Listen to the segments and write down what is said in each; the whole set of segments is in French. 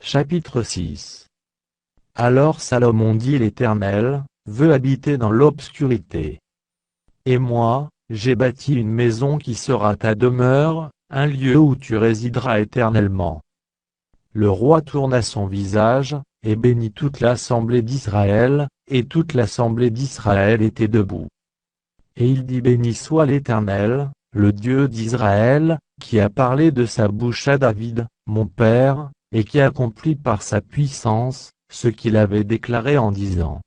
Chapitre 6. Alors Salomon dit: L'Éternel veut habiter dans l'obscurité. Et moi, j'ai bâti une maison qui sera ta demeure, un lieu où tu résideras éternellement. Le roi tourna son visage, et bénit toute l'assemblée d'Israël, et toute l'assemblée d'Israël était debout. Et il dit: Béni soit l'Éternel, le Dieu d'Israël, qui a parlé de sa bouche à David, mon père, et qui accomplit par sa puissance ce qu'il avait déclaré en disant: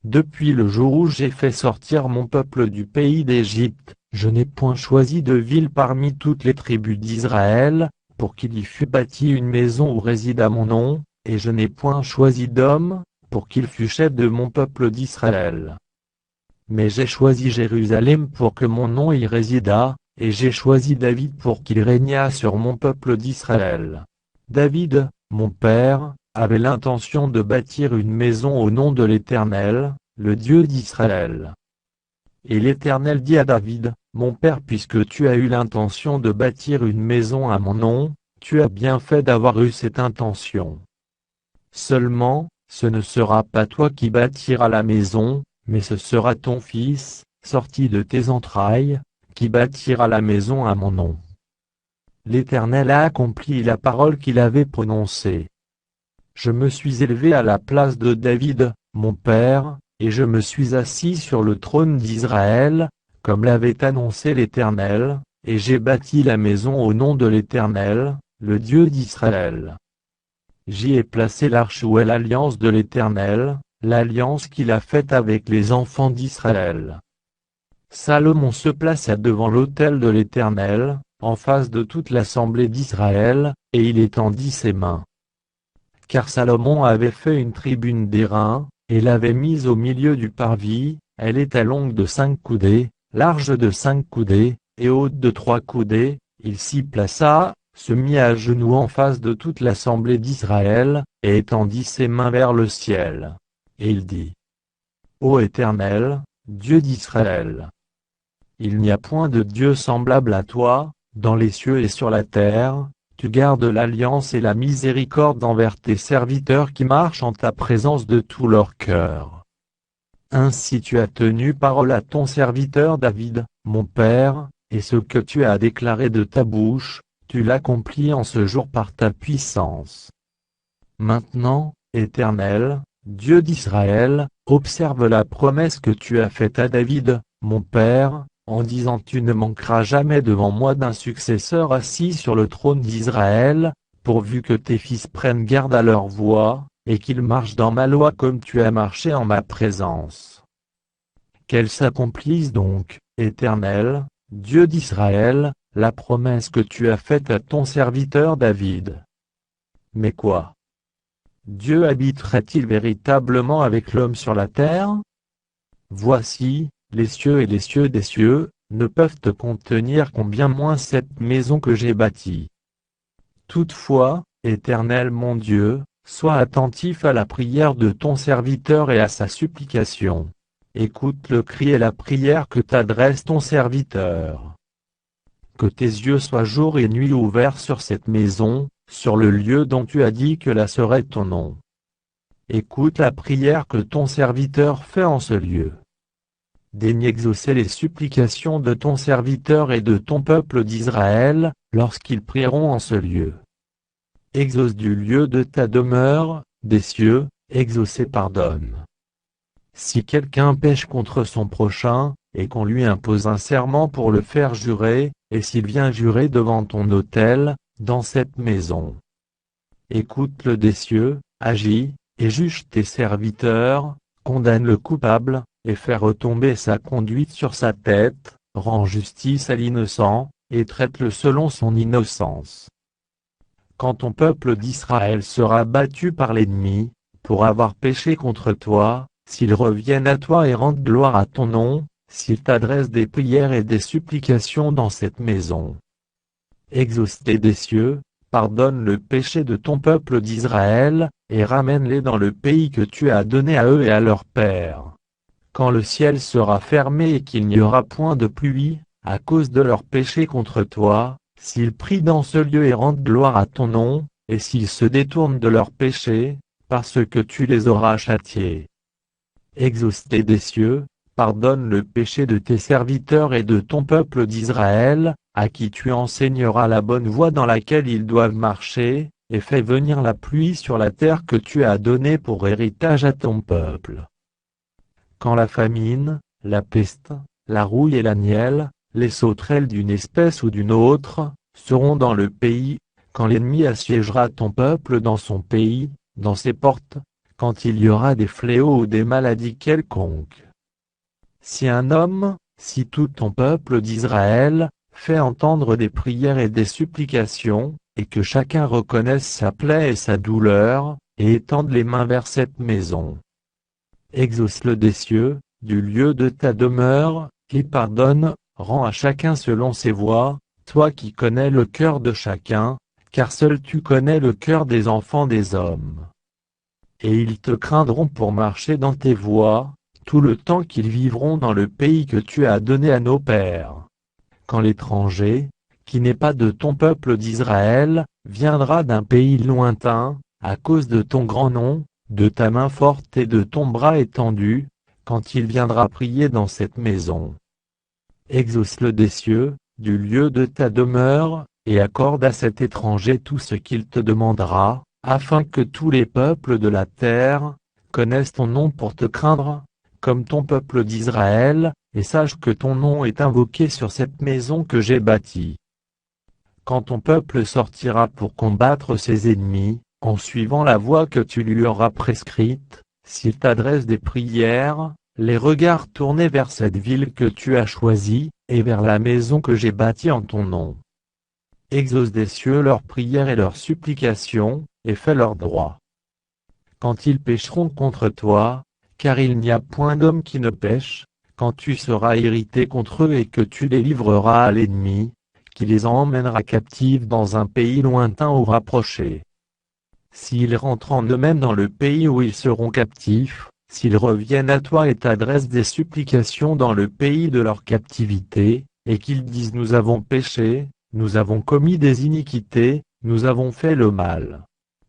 Depuis le jour où j'ai fait sortir mon peuple du pays d'Égypte, je n'ai point choisi de ville parmi toutes les tribus d'Israël, pour qu'il y fût bâti une maison où résida mon nom, et je n'ai point choisi d'homme, pour qu'il fût chef de mon peuple d'Israël. Mais j'ai choisi Jérusalem pour que mon nom y résidât, et j'ai choisi David pour qu'il régnât sur mon peuple d'Israël. David, mon père, avait l'intention de bâtir une maison au nom de l'Éternel, le Dieu d'Israël. Et l'Éternel dit à David: Mon père, puisque tu as eu l'intention de bâtir une maison à mon nom, tu as bien fait d'avoir eu cette intention. Seulement, ce ne sera pas toi qui bâtiras la maison, mais ce sera ton fils, sorti de tes entrailles, qui bâtira la maison à mon nom. L'Éternel a accompli la parole qu'il avait prononcée. Je me suis élevé à la place de David, mon père, et je me suis assis sur le trône d'Israël, comme l'avait annoncé l'Éternel, et j'ai bâti la maison au nom de l'Éternel, le Dieu d'Israël. J'y ai placé l'arche où est l'alliance de l'Éternel, l'alliance qu'il a faite avec les enfants d'Israël. Salomon se plaça devant l'autel de l'Éternel, en face de toute l'assemblée d'Israël, et il étendit ses mains. Car Salomon avait fait une tribune d'airain, et l'avait mise au milieu du parvis. Elle était longue de 5 coudées, large de 5 coudées, et haute de 3 coudées. Il s'y plaça, se mit à genoux en face de toute l'assemblée d'Israël, et étendit ses mains vers le ciel. Et il dit: Ô Éternel, Dieu d'Israël, il n'y a point de Dieu semblable à toi, dans les cieux et sur la terre. Tu gardes l'alliance et la miséricorde envers tes serviteurs qui marchent en ta présence de tout leur cœur. Ainsi tu as tenu parole à ton serviteur David, mon père, et ce que tu as déclaré de ta bouche, tu l'accomplis en ce jour par ta puissance. Maintenant, Éternel, Dieu d'Israël, observe la promesse que tu as faite à David, mon père, en disant: Tu ne manqueras jamais devant moi d'un successeur assis sur le trône d'Israël, pourvu que tes fils prennent garde à leur voie, et qu'ils marchent dans ma loi comme tu as marché en ma présence. Qu'elle s'accomplisse donc, Éternel, Dieu d'Israël, la promesse que tu as faite à ton serviteur David. Mais quoi? Dieu habiterait-il véritablement avec l'homme sur la terre? Voici, les cieux et les cieux des cieux ne peuvent te contenir, combien moins cette maison que j'ai bâtie. Toutefois, Éternel mon Dieu, sois attentif à la prière de ton serviteur et à sa supplication. Écoute le cri et la prière que t'adresse ton serviteur. Que tes yeux soient jour et nuit ouverts sur cette maison, sur le lieu dont tu as dit que là serait ton nom. Écoute la prière que ton serviteur fait en ce lieu. Daigne exaucer les supplications de ton serviteur et de ton peuple d'Israël, lorsqu'ils prieront en ce lieu. Exauce du lieu de ta demeure, des cieux, exauce et pardonne. Si quelqu'un pêche contre son prochain, et qu'on lui impose un serment pour le faire jurer, et s'il vient jurer devant ton autel, dans cette maison. Écoute-le des cieux, agis, et juge tes serviteurs, condamne le coupable, et fais retomber sa conduite sur sa tête, rends justice à l'innocent, et traite-le selon son innocence. Quand ton peuple d'Israël sera battu par l'ennemi, pour avoir péché contre toi, s'ils reviennent à toi et rendent gloire à ton nom, s'ils t'adressent des prières et des supplications dans cette maison. Exauce-les des cieux, pardonne le péché de ton peuple d'Israël, et ramène-les dans le pays que tu as donné à eux et à leurs pères. Quand le ciel sera fermé et qu'il n'y aura point de pluie, à cause de leurs péchés contre toi, s'ils prient dans ce lieu et rendent gloire à ton nom, et s'ils se détournent de leurs péchés, parce que tu les auras châtiés. Exauce des cieux, pardonne le péché de tes serviteurs et de ton peuple d'Israël, à qui tu enseigneras la bonne voie dans laquelle ils doivent marcher, et fais venir la pluie sur la terre que tu as donnée pour héritage à ton peuple. Quand la famine, la peste, la rouille et la nielle, les sauterelles d'une espèce ou d'une autre, seront dans le pays, quand l'ennemi assiégera ton peuple dans son pays, dans ses portes, quand il y aura des fléaux ou des maladies quelconques. Si un homme, si tout ton peuple d'Israël, fait entendre des prières et des supplications, et que chacun reconnaisse sa plaie et sa douleur, et étende les mains vers cette maison. Exauce-le des cieux, du lieu de ta demeure, et pardonne, rends à chacun selon ses voies, toi qui connais le cœur de chacun, car seul tu connais le cœur des enfants des hommes. Et ils te craindront pour marcher dans tes voies, tout le temps qu'ils vivront dans le pays que tu as donné à nos pères. Quand l'étranger, qui n'est pas de ton peuple d'Israël, viendra d'un pays lointain, à cause de ton grand nom, de ta main forte et de ton bras étendu, quand il viendra prier dans cette maison. Exauce-le des cieux, du lieu de ta demeure, et accorde à cet étranger tout ce qu'il te demandera, afin que tous les peuples de la terre connaissent ton nom pour te craindre, comme ton peuple d'Israël, et sache que ton nom est invoqué sur cette maison que j'ai bâtie. Quand ton peuple sortira pour combattre ses ennemis, en suivant la voie que tu lui auras prescrite, s'il t'adresse des prières, les regards tournés vers cette ville que tu as choisie, et vers la maison que j'ai bâtie en ton nom. Exauce des cieux leurs prières et leurs supplications, et fais leur droit. Quand ils pécheront contre toi, car il n'y a point d'homme qui ne pêche, quand tu seras irrité contre eux et que tu les livreras à l'ennemi, qui les emmènera captifs dans un pays lointain ou rapproché. S'ils rentrent en eux-mêmes dans le pays où ils seront captifs, s'ils reviennent à toi et t'adressent des supplications dans le pays de leur captivité, et qu'ils disent nous avons péché, nous avons commis des iniquités, nous avons fait le mal.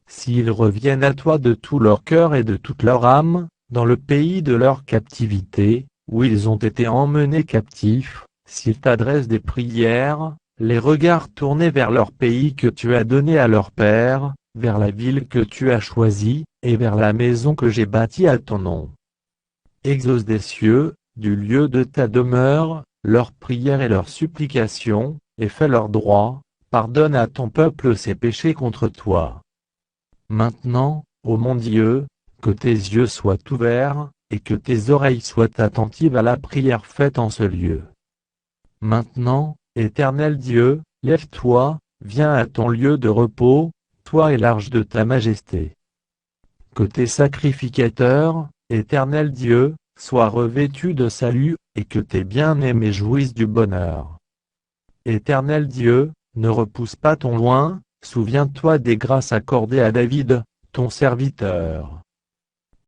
S'ils reviennent à toi de tout leur cœur et de toute leur âme, dans le pays de leur captivité, où ils ont été emmenés captifs, s'ils t'adressent des prières, les regards tournés vers leur pays que tu as donné à leur père, vers la ville que tu as choisie, et vers la maison que j'ai bâtie à ton nom. Exauce des cieux, du lieu de ta demeure, leurs prières et leurs supplications, et fais leur droit, pardonne à ton peuple ses péchés contre toi. Maintenant, ô mon Dieu, que tes yeux soient ouverts, et que tes oreilles soient attentives à la prière faite en ce lieu. Maintenant, Éternel Dieu, lève-toi, viens à ton lieu de repos, toi et l'arche de ta majesté. Que tes sacrificateurs, Éternel Dieu, soient revêtus de salut, et que tes bien-aimés jouissent du bonheur. Éternel Dieu, ne repousse pas ton loin, souviens-toi des grâces accordées à David, ton serviteur.